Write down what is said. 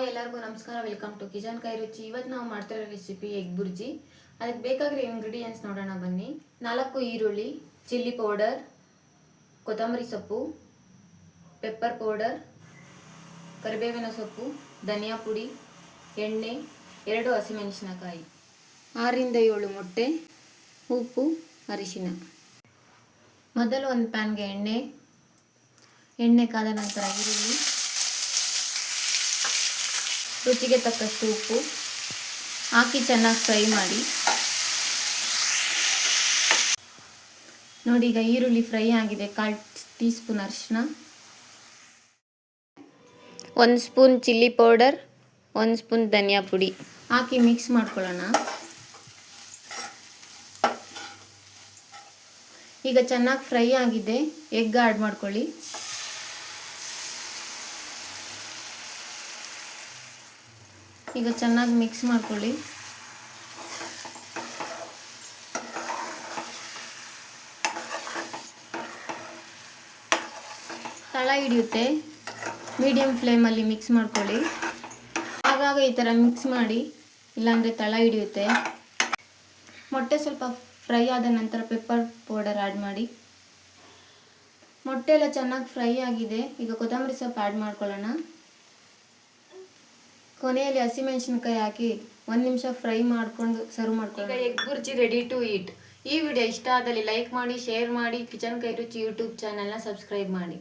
Hi ಎಲ್ಲರಿಗೂ ನಮಸ್ಕಾರ. Welcome to kitchen ಕೈ ರುಚಿ. ಇವತ್ತು ನಾವು ಮಾಡ್ತಿರೋ ರೆಸಿಪಿ ಎಗ್ ಬುರ್ಜಿ. ಅದಕ್ಕೆ ಬೇಕಾಗಿರೋ ಇಂಗ್ರೀಡಿಯೆಂಟ್ಸ್ ನೋಡೋಣ ಬನ್ನಿ. 4 ಈರುಳ್ಳಿ, ಚಿಲ್ಲಿ ಪೌಡರ್, ಕೊತ್ತಂಬರಿ ಸೊಪ್ಪು, ಪೆಪ್ಪರ್ ಪೌಡರ್, ಕರಿಬೇವಿನ ಸೊಪ್ಪು, ಧನಿಯಾ ಪುಡಿ, ಎಣ್ಣೆ, 2 ಹಸಿಮೆಣಸಿನಕಾಯಿ, 6 ರಿಂದ 7 ಮೊಟ್ಟೆ, ಉಪ್ಪು, ಅರಿಶಿನ. ಮೊದಲು ಒಂದು ಪ್ಯಾನ್ಗೆ ಎಣ್ಣೆ ಕಾದ ನಂತರ ಈರುಳ್ಳಿ, ರುಚಿಗೆ ತಕ್ಕಷ್ಟು ಉಪ್ಪು ಹಾಕಿ ಚೆನ್ನಾಗಿ ಫ್ರೈ ಮಾಡಿ. ನೋಡಿ, ಈಗ ಈರುಳ್ಳಿ ಫ್ರೈ ಆಗಿದೆ. 1/4 ಟೀ ಸ್ಪೂನ್ ಅರಿಶಿನ, 1 ಸ್ಪೂನ್ ಚಿಲ್ಲಿ ಪೌಡರ್, 1 ಸ್ಪೂನ್ ಧನಿಯಾ ಪುಡಿ ಹಾಕಿ ಮಿಕ್ಸ್ ಮಾಡ್ಕೊಳ್ಳೋಣ. ಈಗ ಚೆನ್ನಾಗಿ ಫ್ರೈ ಆಗಿದೆ. ಎಗ್ ಆ್ಯಡ್ ಮಾಡ್ಕೊಳ್ಳಿ. ಈಗ ಚೆನ್ನಾಗಿ ಮಿಕ್ಸ್ ಮಾಡ್ಕೊಳ್ಳಿ. ತಳ ಹಿಡಿಯುತ್ತೆ. ಮೀಡಿಯಂ ಫ್ಲೇಮಲ್ಲಿ ಮಿಕ್ಸ್ ಮಾಡ್ಕೊಳ್ಳಿ. ಆಗಾಗ ಈ ಥರ ಮಿಕ್ಸ್ ಮಾಡಿ, ಇಲ್ಲಾಂದರೆ ತಳ ಹಿಡಿಯುತ್ತೆ. ಮೊಟ್ಟೆ ಸ್ವಲ್ಪ ಫ್ರೈ ಆದ ನಂತರ ಪೆಪ್ಪರ್ ಪೌಡರ್ ಆ್ಯಡ್ ಮಾಡಿ. ಮೊಟ್ಟೆ ಎಲ್ಲ ಚೆನ್ನಾಗಿ ಫ್ರೈ ಆಗಿದೆ. ಈಗ ಕೊತ್ತಂಬರಿ ಸೊಪ್ಪು ಆ್ಯಡ್ ಮಾಡ್ಕೊಳ್ಳೋಣ. ಕೊನೆಯಲ್ಲಿ ಹಸಿಮೆಣಸಿನಕಾಯಿ ಹಾಕಿ 1 ನಿಮಿಷ ಫ್ರೈ ಮಾಡಿಕೊಂಡು ಸರ್ವ್ ಮಾಡ್ಕೊಳ್ಳೋಣ. ಈಗ egg bhurji ready to eat. ಈ ವಿಡಿಯೋ ಇಷ್ಟ ಆದಲ್ಲಿ ಲೈಕ್ ಮಾಡಿ, ಶೇರ್ ಮಾಡಿ, ಕಿಚನ್ ಕೈ ರುಚಿ ಯೂಟ್ಯೂಬ್ ಚಾನಲ್ನ ಸಬ್ಸ್ಕ್ರೈಬ್ ಮಾಡಿ.